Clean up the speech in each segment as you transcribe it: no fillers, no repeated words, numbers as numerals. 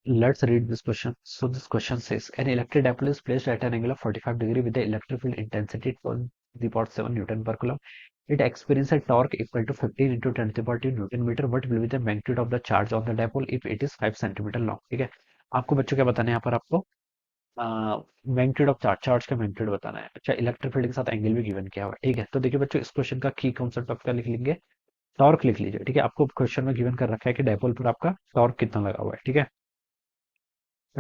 Let's read this question. So this question says, an electric dipole is placed at an angle of 45 degree with the electric field intensity 12 to the power 7 Newton per Coulomb. It experiences a torque equal to 15 into 10 to the power 2 Newton meter. What will be the magnitude of the charge on the dipole if it is 5 centimetre long? ठीक है, आपको बच्चों क्या बताना है यहाँ पर आपको मैग्नीट्यूड ऑफ चार्ज, चार्ज का मैग्नीट्यूड बताना है। अच्छा, इलेक्ट्रिक फील्ड के साथ एंगल भी गिवन किया हुआ है। ठीक है, तो देखिए बच्चों, इस क्वेश्चन का की कॉन्सेप्ट आप क्या लिख लेंगे? टॉर्क लिख लीजिए। ठीक है, आपको क्वेश्चन में गिवन कर रखा है कि डायपोल पर आपका टॉर्क कितना लगा हुआ है। ठीक है,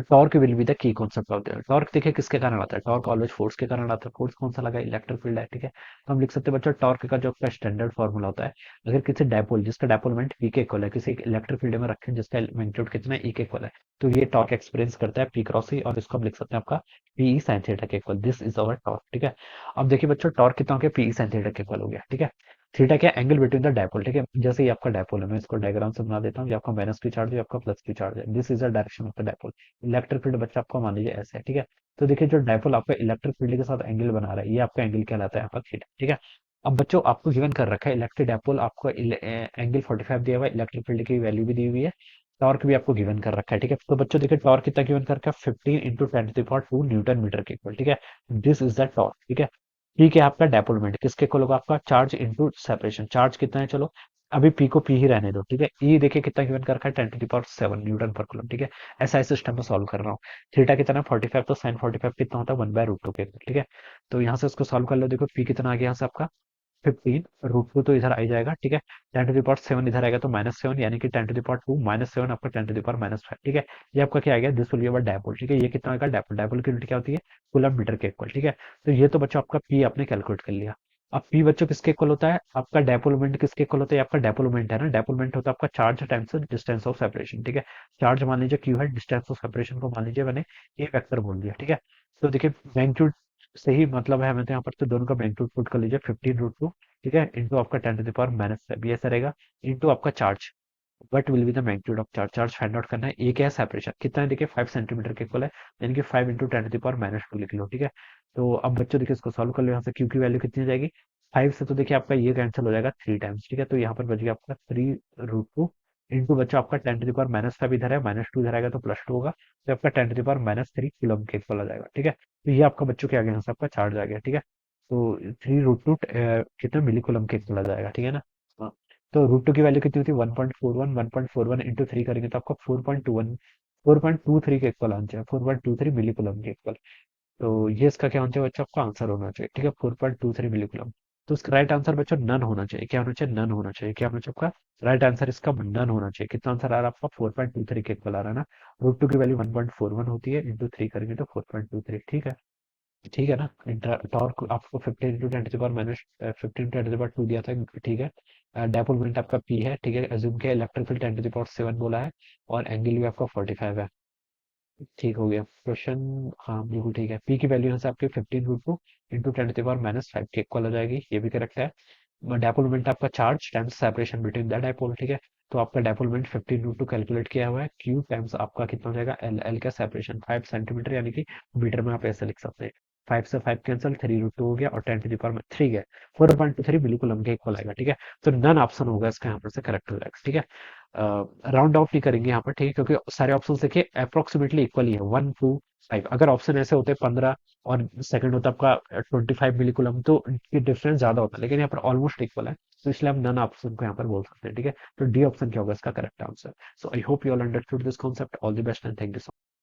torque will be the key concept of the torque. देखिए किसके कारण आता है? टॉर्क ऑलवेज फोर्स के कारण आता है। फोर्स कौन सा लगा? इलेक्ट्रिक फील्ड है। ठीक है, तो हम लिख सकते हैं बच्चों टॉर्क का जो आपका स्टैंडर्ड फॉर्मूला होता है, अगर किसी डायपोल जिसका डायपोलमेंट पी के इक्वल है, किसी इलेक्ट्रिक फील्ड में रखें जिसका मैग्नीट्यूड कितना ई के इक्वल है, तो ये टॉर्क एक्सपीरियंस करता है पी क्रॉस ई, और इसको हम लिख सकते हैं आपका पी साइन थीटा के equal. This is our torque. ठीक है, अब देखिए बच्चों टॉर्क कितना हो गया? पी साइन थीटा के इक्वल हो गया। ठीक है, थीटा क्या? Angle between the dipole. ठीक है, जैसे ये आपका डायपोल है, मैं इसको डायग्राम से बना देता हूँ। ये आपका माइनस की चार्ज है, आपका प्लस की चार्ज है। This is the direction of the dipole. Electric field बच्चा आपको मान लीजिए ऐसे है। ठीक है, तो देखिए जो डायपोल आपका इलेक्ट्रिक फील्ड के साथ एंगल बना रहा है, ये आपका एंगल कहलाता है आपका थीटा। ठीक है, अब बच्चों आपको गिवन कर रखा है इलेक्ट्रिक डायपोल, आपको एंगल 45 दिया हुआ है, इलेक्ट्रिक फील्ड की वैल्यू भी दी हुई है, टॉर्क भी आपको गिवन कर रखा है। ठीक है, तो बच्चों देखिए टॉर्क कितना गिवन कर रखा है? 15 into 10 to the power 2 newton metre के इक्वल। ठीक है, दिस इज द टॉर्क। ठीक है, ठीक है, आपका डायपोलमेंट किसके इक्वल होगा? आपका चार्ज इंटू सेपरेशन। चार्ज कितना है? चलो अभी पी को पी ही रहने दो। ठीक है, ई देखिए कितना गिवन कर रखा है? 10 टू द पावर 7 न्यूटन पर कूलम। ठीक है, ऐसा इस सिस्टम में सॉल्व कर रहा हूँ। थीटा कितना है? 45, तो साइन 45 कितना होता है? 1/√2 के। ठीक है, तो यहाँ से उसको सॉल्व कर लो। देखो पी कितना आ गया यहाँ से आपका 15, √2 तो इधर आ ही जाएगा। ठीक है, 10 टू द पावर 7 इधर आएगा तो -7, यानी कि 10 टू द पावर 2 -7 आपका 10 टू द पावर -5। ठीक है, ये आपका क्या आ गया? This will be our dipole. ठीक है, ये कितना आएगा? डायपोल। डायपोल की यूनिट क्या होती है? कूलम मीटर के इक्वल। ठीक है, तो ये तो बच्चों आपका पी आपने कैलकुलेट कर लिया। अब पी बच्चों किसके इक्वल होता है? आपका डायपोलमेंट किसके इक्वल होता है? आपका डायपोलमेंट है ना, डायपोलमेंट होता है आपका charge times distance of separation. ठीक है, चार्ज मान लीजिए क्यू है, डिस्टेंस ऑफ सेपरेशन को मान लीजिए मैंने ए वेक्टर बोल दिया। ठीक है, तो देखिए मैग्नीट्यूड से ही मतलब है हमें, तो यहाँ पर तो दोनों का मैग्नीट्यूड पुट कर लीजिए 15√2। ठीक है, इंटू आपका 10 टू द पावर -7, ये ऐसा रहेगा, इंटू आपका charge. What will be the magnitude of charge? Charge find out करना है। ए क्या है? सेपरेशन कितना है? देखिए 5 सेंटीमीटर के इक्वल है, यानी कि 5 इंटू 10 टू द पावर -2 लिख लो। ठीक है, तो अब बच्चों देखिए इसको सॉल्व कर लो। यहाँ से क्यू की वैल्यू कितनी आ जाएगी? 5 से तो देखिए आपका ये कैंसिल हो जाएगा 3 टाइम्स। ठीक है, तो यहाँ पर बच गया आपका 3√2 इंटू बच्चों आपका 10 टू द पावर -5 इधर है, -2 इधर आएगा तो +2 होगा, तो आपका 10 टू द पावर -3 किलो के इक्वल आ जाएगा। ठीक है, तो ये आपका बच्चों क्या आ गया? यहाँ से आपका चार्ज आ गया। ठीक है, तो 3√2 कितना मिली कुलम के इक्वल आ जाएगा। ठीक है ना? हाँ, तो √2 की वैल्यू कितनी होती है? 1.41। 1.41 इंटू 3 करेंगे तो आपका 4.23 के इक्वल आंसर है, 4.23 मिली कुलम के इक्वल। तो ये इसका क्या होना चाहिए बच्चों? आपका आंसर होना चाहिए। ठीक है, 4.23 मिली कुलम। तो इसका राइट आंसर बच्चों नन होना चाहिए। क्या होना चाहिए? नन होना चाहिए। क्या होना चाहिए आपका राइट आंसर? इसका नन होना चाहिए। कितना आंसर आ रहा है आपका? 4.23 के इक्वल आ रहा है ना। √2 की वैल्यू 1.41 होती है, इंटू 3 करेंगे तो 4.23। ठीक है, ठीक है ना। टॉर्क आपको 15 × 10 to the power -15 × 10 to the power 2 दिया था। ठीक है, डायपोलमेंट आपका पी है। ठीक है, अज्यूम किया electric field 10 to the power 7 बोला है, और एंगल भी आपका 45 है। ठीक हो गया क्वेश्चन। हाँ बिल्कुल ठीक है, पी की वैल्यू यहाँ से आपकी 15√2 इंटू 10 to the power -5 के इक्वल हो जाएगी, ये भी करेक्ट है। डायपोलमेंट आपका charge times separation between the dipole. ठीक है, तो आपका डायपोलमेंट 15√2 कैलकुलेट किया हुआ है, क्यू टाइम्स आपका कितना हो जाएगा? एल। एल का सेपरेशन 5 सेंटीमीटर, यानी कि मीटर में आप ऐसे लिख सकते हैं। 5 से 5 कैंसिल, 3√2 हो गया, और 10 to the power 3 गया, 4.23 बिल्कुल हमके इक्वल आएगा। ठीक है, तो नन ऑप्शन होगा इसका यहाँ पर से करेक्ट हो जाएगा। ठीक है, राउंड ऑफ नहीं करेंगे यहाँ पर। ठीक है, क्योंकि सारे ऑप्शन देखिए अप्रोक्सीमेटली इक्वल ही है, 1 to 5। अगर ऑप्शन ऐसे होते 15 और सेकंड होता आपका 25 मिलीकुलम, तो ये डिफरेंस ज्यादा होता, लेकिन यहाँ पर ऑलमोस्ट इक्वल है, तो इसलिए हम नन ऑप्शन को यहाँ पर बोल सकते हैं। ठीक है, तो डी ऑप्शन क्या होगा इसका correct answer? So I hope you all understood this concept. All the best and thank you so